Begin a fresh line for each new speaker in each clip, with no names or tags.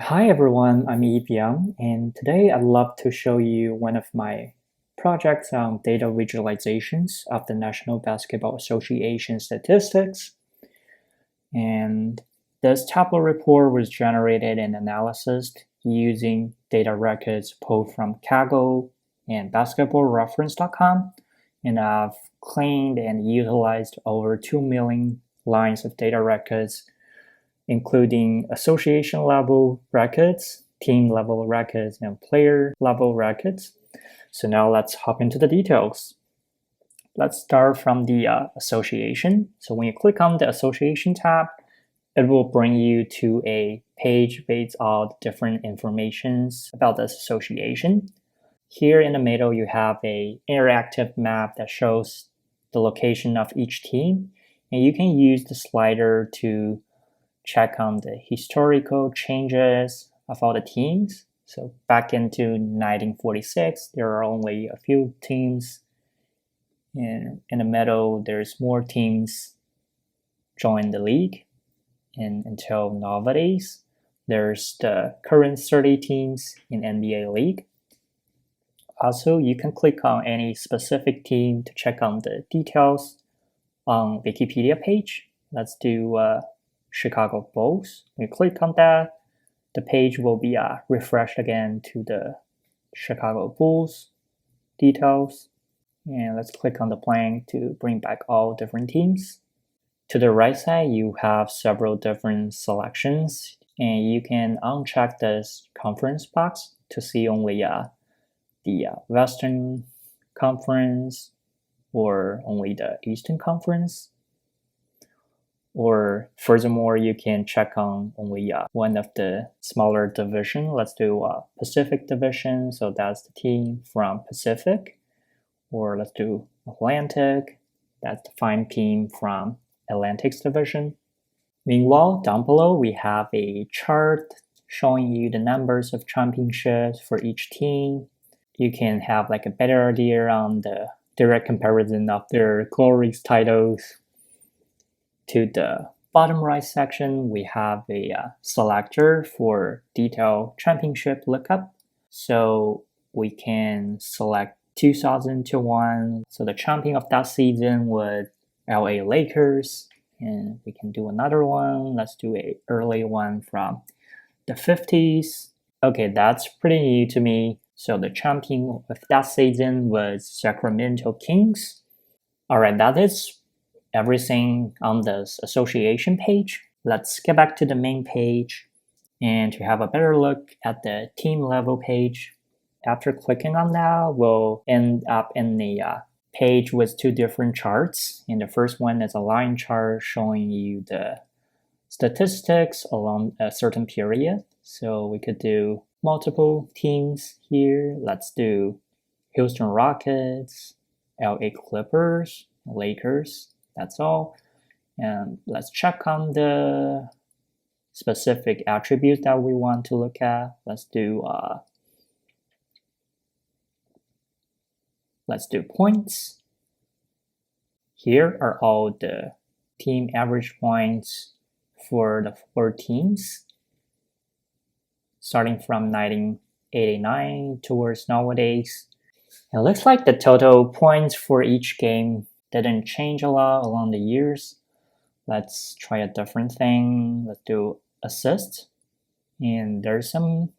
Hi everyone, I'm Eve Young, and today I'd love to show you one of my projects on data visualizations of the National Basketball Association statistics. And this Tableau report was generated and analyzed using data records pulled from Kaggle and basketballreference.com, and I've cleaned and utilized over 2 million lines of data records including association level records, team level records, and player level records. So now let's hop into the details. Let's start from the association. So when you click on the association tab, it will bring you to a page with all the different informations about this association. Here in the middle, you have a interactive map that shows the location of each team, and you can use the slider to check on the historical changes of all the teams. So back into 1946, there are only a few teams. In the middle, there's more teams join the league. And until nowadays, there's the current 30 teams in NBA League. Also, you can click on any specific team to check on the details on Wikipedia page. Let's do Chicago Bulls. When you click on that, the page will be refreshed again to the Chicago Bulls details. And let's click on the blank to bring back all different teams. To the right side, you have several different selections, and you can uncheck this conference box to see only the Western Conference or only the Eastern Conference. Or furthermore, you can check on only one of the smaller division. Let's do Pacific Division. So that's the team from Pacific. Or let's do Atlantic. That's the fine team from Atlantic's division. Meanwhile, down below, we have a chart showing you the numbers of championships for each team. You can have like a better idea on the direct comparison of their glorious titles. To the bottom right section, we have a selector for detailed championship lookup. So we can select 2001. So the champion of that season was LA Lakers. And we can do another one. Let's do an early one from the 50s. Okay, that's pretty new to me. So the champion of that season was Sacramento Kings. All right, that is everything on this association page. Let's get back to the main page and to have a better look at the team level page. After clicking on that, we'll end up in the page with two different charts. And the first one is a line chart showing you the statistics along a certain period. So we could do multiple teams here. Let's do Houston Rockets, LA Clippers, Lakers. That's all. And let's check on the specific attributes that we want to look at. Let's do points. Here are all the team average points for the four teams, starting from 1989 towards nowadays. It looks like the total points for each game didn't change a lot along the years. Let's try a different thing. Let's do assists. And there's some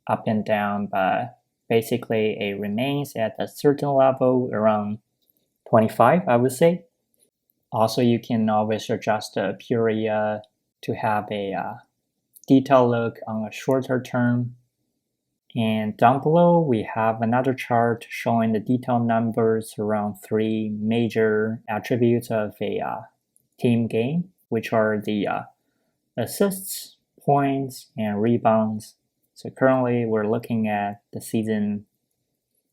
up and down, but basically it remains at a certain level around 25, I would say. Also, you can always adjust the period to have a detailed look on a shorter term. And down below, we have another chart showing the detailed numbers around three major attributes of a team game, which are the assists, points, and rebounds. So currently, we're looking at the season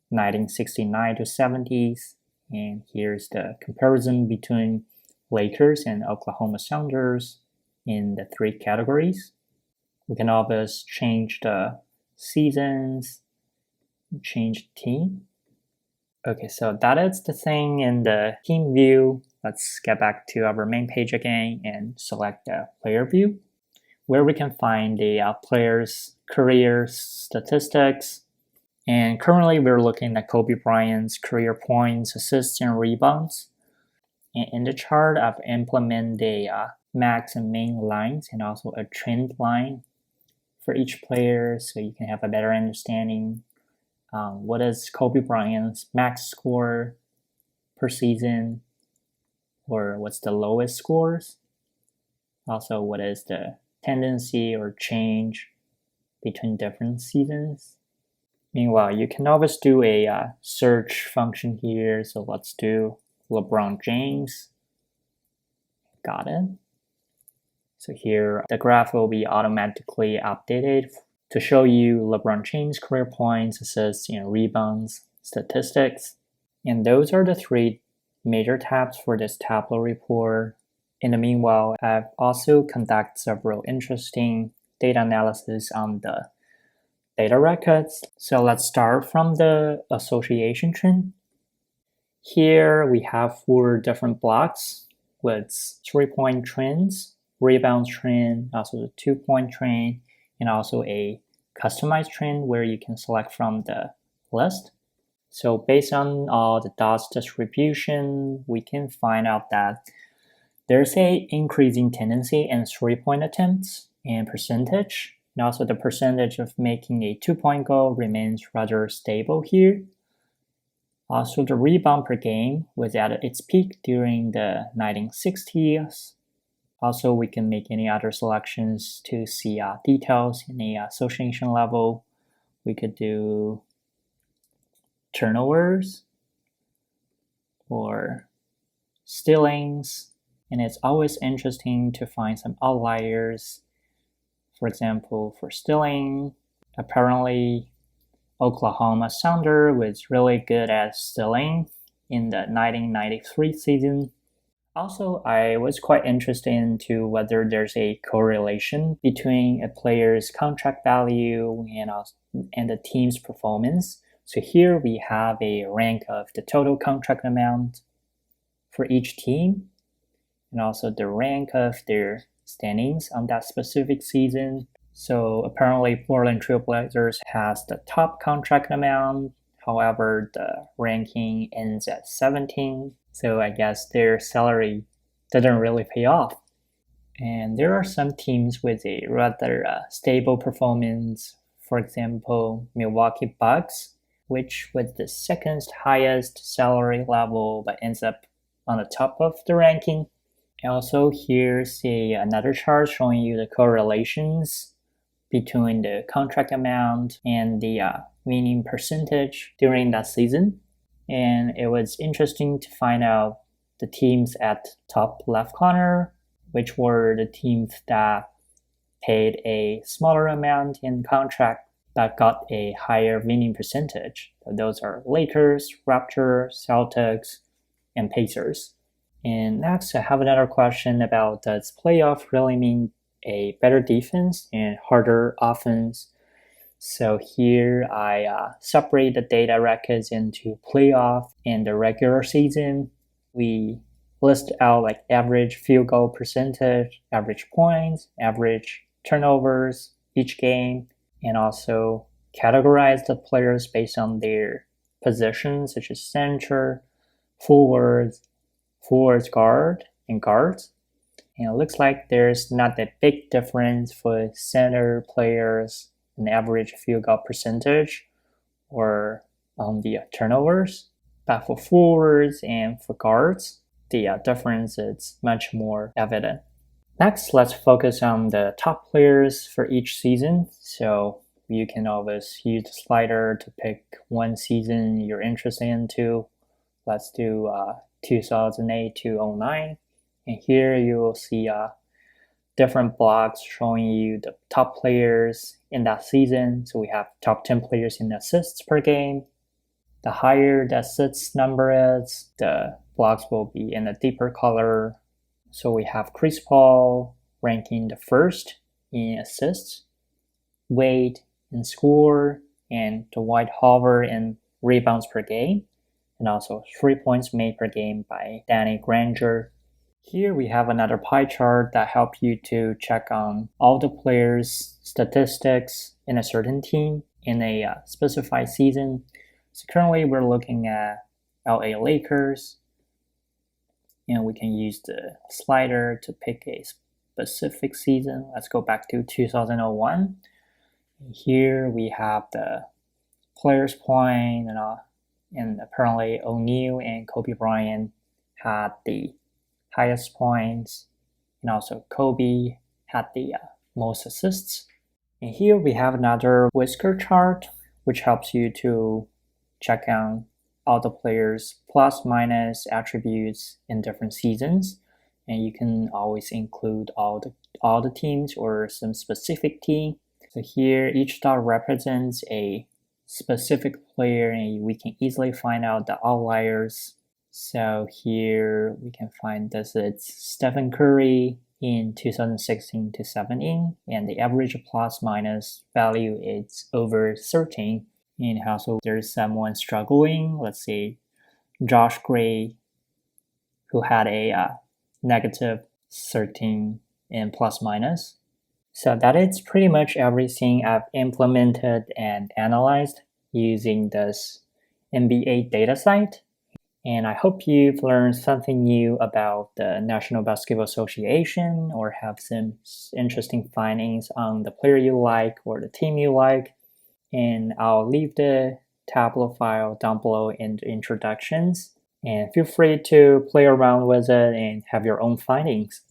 1969 to 70s, and here's the comparison between Lakers and Oklahoma Sounders in the three categories. We can always change the seasons, change team. Okay, so that is the thing in the team view. Let's get back to our main page again and select the player view, where we can find the players career statistics. And currently we're looking at Kobe Bryant's career points, assists, and rebounds. And in the chart, I've implemented a max and min lines and also a trend line for each player so you can have a better understanding. What is Kobe Bryant's max score per season, or what's the lowest scores? Also, what is the tendency or change between different seasons? Meanwhile, you can always do a search function here. So let's do LeBron James. Got it. So here, the graph will be automatically updated to show you LeBron James' career points, assists, and rebounds statistics. And those are the three major tabs for this Tableau report. In the meanwhile, I've also conducted several interesting data analysis on the data records. So let's start from the association trend. Here we have 4 different blocks with 3-point trends, rebound trend, also the 2-point trend, and also a customized trend where you can select from the list. So based on all the dots distribution, we can find out that there's a increasing tendency in 3-point attempts and percentage. And also the percentage of making a 2-point goal remains rather stable here. Also the rebound per game was at its peak during the 1960s. Also we can make any other selections to see details in the association level. We could do turnovers or stealings. And it's always interesting to find some outliers. For example, for stealing, apparently Oklahoma Thunder was really good at stealing in the 1993 season. Also, I was quite interested into whether there's a correlation between a player's contract value and the team's performance. So here we have a rank of the total contract amount for each team, and also the rank of their standings on that specific season. So apparently Portland Trail Blazers has the top contract amount. However, the ranking ends at 17. So I guess their salary didn't really pay off. And there are some teams with a rather stable performance. For example, Milwaukee Bucks, which was the second highest salary level but ends up on the top of the ranking. Also, here's another chart showing you the correlations between the contract amount and the winning percentage during that season. And it was interesting to find out the teams at top left corner, which were the teams that paid a smaller amount in contract but got a higher winning percentage. So those are Lakers, Raptors, Celtics, and Pacers. And next, I have another question about, does playoff really mean a better defense and harder offense? So here I separate the data records into playoff and the regular season. We list out like average field goal percentage, average points, average turnovers each game, and also categorize the players based on their positions, such as center, forwards, guard, and guards. And it looks like there's not that big difference for center players an average field goal percentage or on the turnovers. But for forwards and for guards, the difference is much more evident. Next, let's focus on the top players for each season. So you can always use the slider to pick one season you're interested into. Let's do 2008 to 2009. And here you will see different blocks showing you the top players in that season. So we have top 10 players in assists per game. The higher the assists number is, the blocks will be in a deeper color. So we have Chris Paul ranking the first in assists, Wade in score, and Dwight Howard in rebounds per game, and also 3 points made per game by Danny Granger. Here we have another pie chart that helps you to check on all the players' statistics in a certain team in a specified season. So currently we're looking at LA Lakers, and we can use the slider to pick a specific season. Let's go back to 2001. Here we have the players' point, and apparently O'Neal and Kobe Bryant had the highest points, and also Kobe had the most assists. And here we have another whisker chart, which helps you to check on all the players' plus minus attributes in different seasons. And you can always include all the teams or some specific team. So here each dot represents a specific player, and we can easily find out the outliers. So here we can find this, it's Stephen Curry in 2016 to 17, and the average plus minus value is over 13. And also there's someone struggling, let's say Josh Gray, who had a negative 13 in plus minus. So that is pretty much everything I've implemented and analyzed using this NBA data site. And I hope you've learned something new about the National Basketball Association or have some interesting findings on the player you like or the team you like. And I'll leave the Tableau file down below in the introductions. And feel free to play around with it and have your own findings.